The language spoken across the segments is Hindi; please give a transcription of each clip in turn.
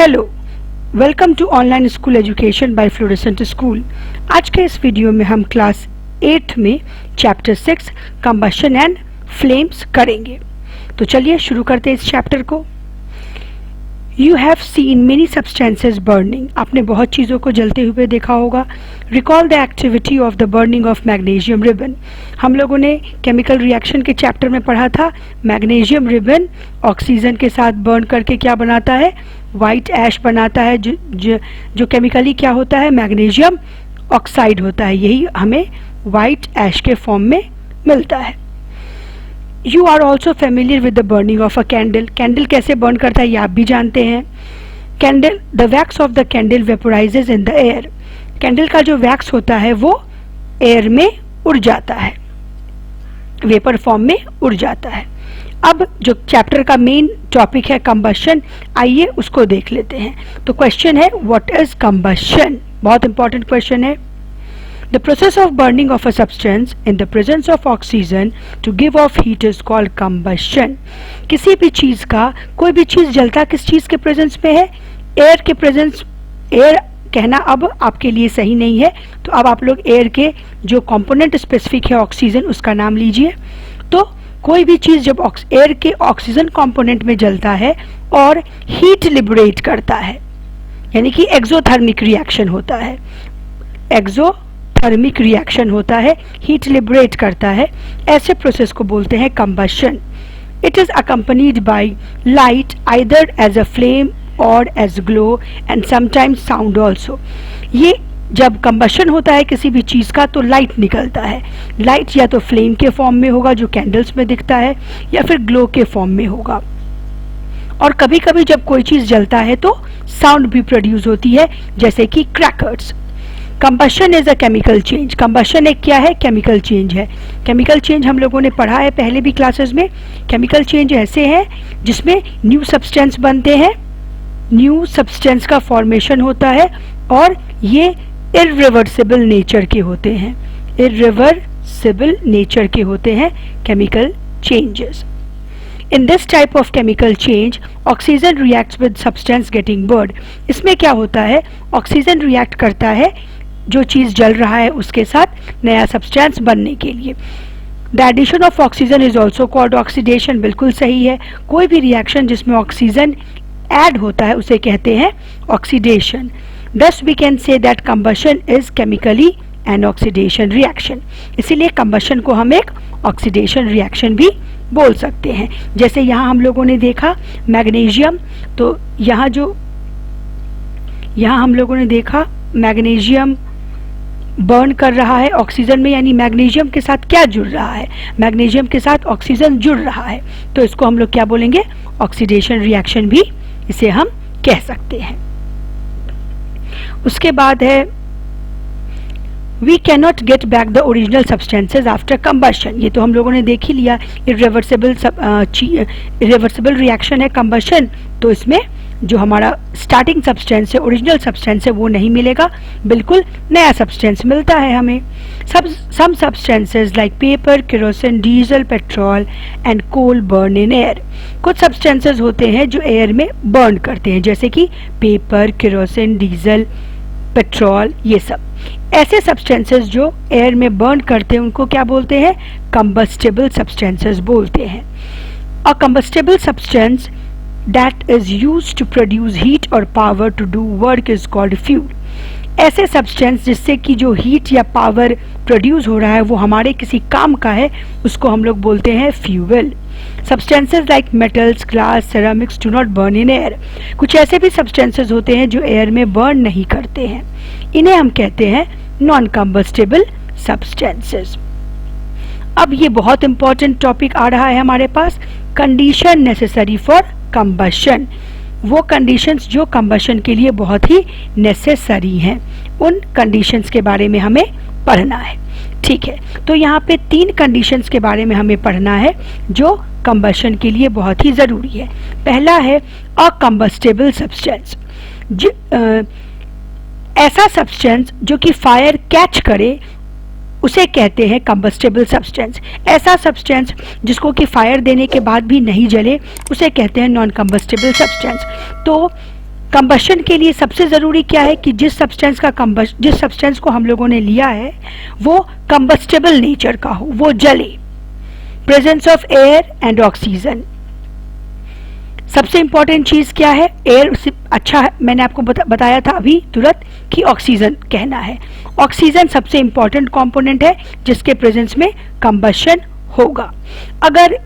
Hello, welcome to online school education by Fluorescent school. आज के इस वीडियो में हम क्लास 8 में चैप्टर 6 कंबशन एंड फ्लेम्स करेंगे। तो चलिए शुरू करते हैं इस चैप्टर को। You have seen many substances burning, आपने बहुत चीज़ों को जलते हुए देखा होगा। Recall the activity of the burning of magnesium ribbon. हम लोगों ने केमिकल रिएक्शन के चैप्टर में पढ़ा था मैग्नीशियम रिबन ऑक्सीजन के साथ बर्न करके क्या बनाता है, वाइट ऐश बनाता है, जो केमिकली क्या होता है, मैग्नीशियम ऑक्साइड होता है। यही हमें वाइट ऐश के फॉर्म में मिलता है। You are also familiar with the burning of a candle. Candle कैसे बर्न करता है ये आप भी जानते हैं। Candle, the wax of the candle vaporizes in the air. Candle का जो वैक्स होता है वो एयर में उड़ जाता है, वेपर फॉर्म में उड़ जाता है। अब जो चैप्टर का मेन टॉपिक है कंबशन, आइए उसको देख लेते हैं। तो क्वेश्चन है व्हाट इज कंबशन, बहुत इंपॉर्टेंट क्वेश्चन है। The process of burning of a substance in the presence of oxygen to give off heat is called combustion. किसी भी चीज़ का, कोई भी चीज़ जलता किस चीज़ के प्रेजेंस में है, एयर के प्रेजेंस। एयर कहना अब आपके लिए सही नहीं है, तो अब आप लोग एयर के जो कंपोनेंट स्पेसिफिक है ऑक्सीजन, उसका नाम लीजिए। तो कोई भी चीज़ जब एयर के ऑक्सीजन कंपोनेंट में जलता है और हीट लिबरेट करता है, यानी कि एक्सोथर्मिक रिएक्शन होता है, थर्मिक रिएक्शन होता है, हीट लिबरेट करता है, ऐसे प्रोसेस को बोलते हैं combustion. It is accompanied by light either as a flame और as glow and sometimes sound also. ये जब कंबशन होता है किसी भी चीज़ का तो लाइट निकलता है। लाइट या तो फ्लेम के फॉर्म में होगा जो कैंडल्स में दिखता है, या फिर ग्लो के फॉर्म में होगा। और कभी कभी जब कोई चीज़ जलता है तो साउंड भी प्रोड्यूस होती है, जैसे कि crackers. Combustion is a chemical change. Combustion एक क्या है, केमिकल चेंज है। केमिकल चेंज हम लोगों ने पढ़ा है पहले भी क्लासेस में। केमिकल चेंज ऐसे हैं जिसमें न्यू सब्सटेंस बनते हैं, न्यू सब्सटेंस का फॉर्मेशन होता है, और ये इर्रिवर्सिबल नेचर के होते हैं, इर्रिवर्सिबल नेचर के होते हैं chemical changes. In this type of chemical change, oxygen reacts with substance getting burned. इसमें क्या होता है, ऑक्सीजन रिएक्ट करता है जो चीज़ जल रहा है उसके साथ नया सब्सटेंस बनने के लिए। The addition of oxygen is also called oxidation, बिल्कुल सही है। कोई भी रिएक्शन जिसमें ऑक्सीजन ऐड होता है उसे कहते हैं oxidation. Thus we can say that combustion is chemically an oxidation reaction. इसीलिए कंबशन को हम एक ऑक्सीडेशन रिएक्शन भी बोल सकते हैं। जैसे यहाँ हम लोगों ने देखा मैग्नीशियम, तो यहाँ हम लोगों ने देखा मैग्नीशियम बर्न कर रहा है ऑक्सीजन में, यानी मैग्नीशियम के साथ क्या जुड़ रहा है, मैग्नीशियम के साथ ऑक्सीजन जुड़ रहा है, तो इसको हम लोग क्या बोलेंगे, ऑक्सीडेशन रिएक्शन भी इसे हम कह सकते हैं। उसके बाद है We cannot get back the original substances after combustion. ये तो हम लोगों ने देख ही लिया, irreversible reaction है combustion, तो इसमें जो हमारा स्टार्टिंग सब्सटेंस है, ओरिजिनल सब्सटेंस है, वो नहीं मिलेगा, बिल्कुल नया सब्सटेंस मिलता है हमें। Some substances like paper, kerosene, diesel, petrol and coal burn in air. कुछ सब्सटेंसेस होते हैं जो एयर में बर्न करते हैं, जैसे कि पेपर, केरोसिन, डीजल, पेट्रोल, ये सब ऐसे सब्सटेंसेस जो एयर में बर्न करते हैं उनको क्या बोलते हैं, कंबस्टेबल सब्सटेंसेस बोलते हैं। A combustible substance that is used to produce heat और power to do work is called fuel. ऐसे सब्सटेंस जिससे कि जो हीट या पावर प्रोड्यूस हो रहा है वो हमारे किसी काम का है, उसको हम लोग बोलते हैं fuel. Substances like metals, glass, ceramics do not burn in air. कुछ ऐसे भी सब्सटेंसेस होते हैं जो एयर में बर्न नहीं करते हैं, इन्हें हम कहते हैं नॉन कंबस्टेबल सब्सटेंसेस। अब ये बहुत इंपॉर्टेंट टॉपिक आ रहा है हमारे पास, कंडीशन नेसेसरी फॉर कंबशन। वो कंडीशंस जो कंबशन के लिए बहुत ही नेसेसरी हैं, उन कंडीशंस के बारे में हमें पढ़ना है। ठीक है, तो यहाँ पे 3 कंडीशंस के बारे में हमें पढ़ना है जो कंबशन के लिए बहुत ही ज़रूरी है। पहला है अकम्बस्टेबल सब्सटेंस, ऐसा सब्सटेंस जो कि फायर कैच करे उसे कहते हैं कंबस्टेबल सब्सटेंस। ऐसा सब्सटेंस जिसको कि फायर देने के बाद भी नहीं जले उसे कहते हैं नॉन कंबस्टेबल सब्सटेंस। तो कंबशन के लिए सबसे ज़रूरी क्या है कि जिस सब्सटेंस को हम लोगों ने लिया है वो कंबस्टेबल नेचर का हो, वो जले। Presence of air and oxygen, सबसे इंपॉर्टेंट चीज़ क्या है? एयर से अच्छा है, मैंने आपको बताया था अभी तुरंत कि ऑक्सीजन कहना है। ऑक्सीजन सबसे इंपॉर्टेंट कंपोनेंट है जिसके प्रेजेंस में कंबशन होगा। अगर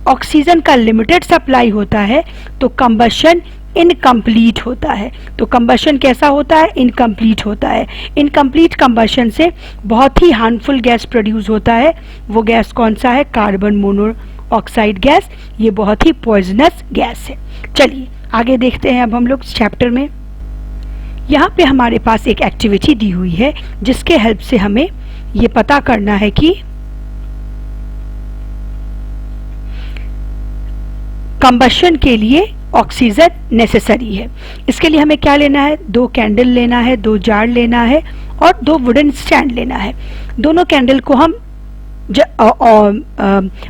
ऑक्सीजन का लिमिटेड सप्लाई होता है तो कंबशन इनकम्प्लीट होता है। तो कंबशन कैसा होता है? इनकम्प्लीट होता है। इनकम्प्लीट कंबशन से बहुत ही हार्मफुल गैस प्रोड्यूस होता है। वो गैस कौन सा है? Carbon monoxide gas. ये बहुत ही पॉइजनस गैस है। चलिए आगे देखते हैं अब हम लोग चैप्टर में। यहाँ पे हमारे पास एक एक्टिविटी दी हुई है जिसके हेल्प से हमें ये पता करना है कि कंबशन के लिए ऑक्सीजन नेसेसरी है। इसके लिए हमें क्या लेना है? 2 कैंडल लेना है, 2 जार लेना है और 2 वुडन स्टैंड लेना है। दोनों कैंडल को हम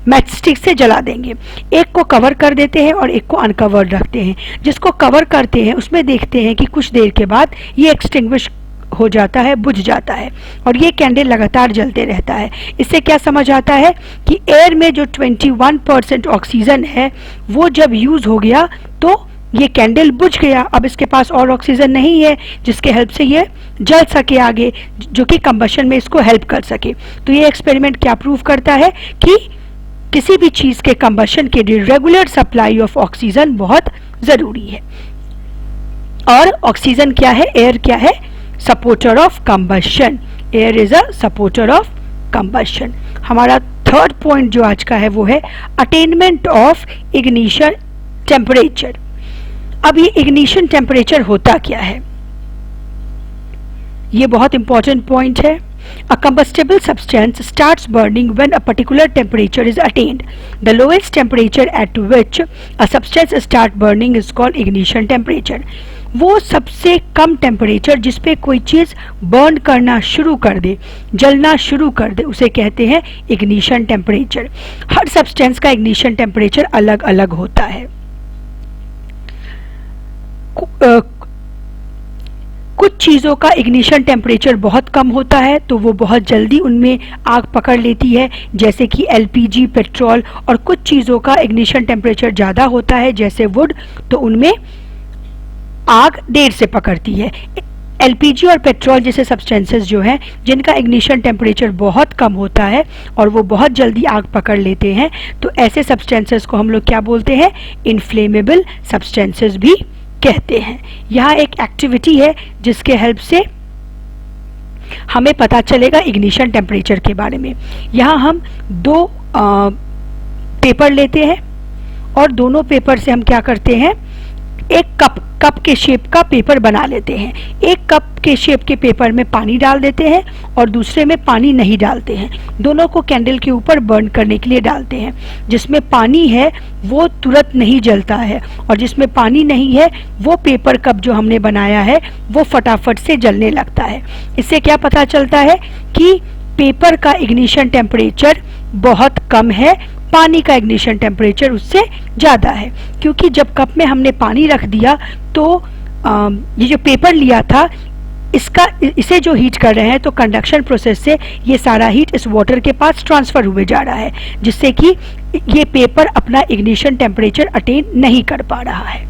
मैच स्टिक से जला देंगे। एक को कवर कर देते हैं और एक को अनकवर रखते हैं। जिसको कवर करते हैं उसमें देखते हैं कि कुछ देर के बाद ये एक्सटिंग्विश हो जाता है, बुझ जाता है और ये कैंडल लगातार जलते रहता है। इससे क्या समझ आता है कि एयर में जो 21% ऑक्सीजन है वो जब यूज हो गया तो ये कैंडल बुझ गया। अब इसके पास और ऑक्सीजन नहीं है जिसके हेल्प से ये जल सके आगे, जो कि कंबशन में इसको हेल्प कर सके। तो ये एक्सपेरिमेंट क्या प्रूव करता है कि किसी भी चीज के कंबशन के लिए रेगुलर सप्लाई ऑफ ऑक्सीजन बहुत जरूरी है। और ऑक्सीजन क्या है? एयर क्या है? Supporter of combustion. Air is a supporter of combustion. हमारा थर्ड पॉइंट जो आज का है वो है अटेनमेंट ऑफ इग्निशन टेम्परेचर। अब ये इग्निशन टेम्परेचर होता क्या है? ये बहुत इंपॉर्टेंट पॉइंट है। A combustible substance starts burning when a particular temperature is attained. The lowest temperature at which a substance starts burning is called ignition temperature. वो सबसे कम टेम्परेचर जिस पे कोई चीज़ बर्न करना शुरू कर दे, जलना शुरू कर दे, उसे कहते हैं इग्निशन टेम्परेचर। हर सब्सटेंस का इग्निशन टेम्परेचर अलग अलग होता है। कुछ चीज़ों का इग्निशन टेम्परेचर बहुत कम होता है तो वो बहुत जल्दी उनमें आग पकड़ लेती है, जैसे कि एलपीजी, पेट्रोल। और कुछ चीज़ों का इग्निशन टेम्परेचर ज़्यादा होता है जैसे वुड, तो उनमें आग देर से पकड़ती है। एलपीजी और पेट्रोल जैसे सब्सटेंसेस जो हैं जिनका इग्निशन टेम्परेचर बहुत कम होता है और वो बहुत जल्दी आग पकड़ लेते हैं, तो ऐसे सब्सटेंसेस को हम लोग क्या बोलते हैं? इनफ्लेमेबल सब्सटेंसेस भी कहते हैं। यहाँ एक एक्टिविटी है जिसके हेल्प से हमें पता चलेगा इग्निशन टेम्परेचर के बारे में। यहाँ हम 2 पेपर लेते हैं और दोनों पेपर से हम क्या करते हैं? एक कप के शेप का पेपर बना लेते हैं। एक कप के शेप के पेपर में पानी डाल देते हैं और दूसरे में पानी नहीं डालते हैं। दोनों को कैंडल के ऊपर बर्न करने के लिए डालते हैं। जिसमें पानी है वो तुरंत नहीं जलता है और जिसमें पानी नहीं है वो पेपर कप जो हमने बनाया है वो फटाफट से जलने लगता है। इससे क्या पता चलता है कि पेपर का इग्निशन टेम्परेचर बहुत कम है, पानी का इग्निशन टेम्परेचर उससे ज़्यादा है। क्योंकि जब कप में हमने पानी रख दिया तो ये जो पेपर लिया था इसे जो हीट कर रहे हैं तो कंडक्शन प्रोसेस से ये सारा हीट इस वाटर के पास ट्रांसफ़र हुए जा रहा है, जिससे कि ये पेपर अपना इग्निशन टेम्परेचर अटेन नहीं कर पा रहा है।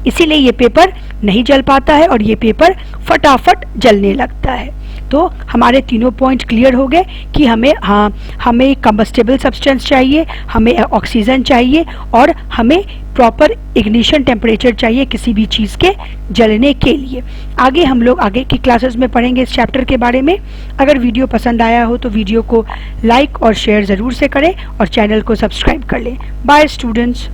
इसीलिए ये पेपर नहीं जल पाता है और ये पेपर फटाफट जलने लगता है। तो हमारे तीनों पॉइंट क्लियर हो गए कि हमें कंबस्टेबल सब्सटेंस चाहिए, हमें ऑक्सीजन चाहिए और हमें प्रॉपर इग्निशन टेम्परेचर चाहिए किसी भी चीज़ के जलने के लिए। आगे हम लोग आगे की क्लासेस में पढ़ेंगे इस चैप्टर के बारे में। अगर वीडियो पसंद आया हो तो वीडियो को लाइक और शेयर ज़रूर से करें और चैनल को सब्सक्राइब कर लें। Bye students.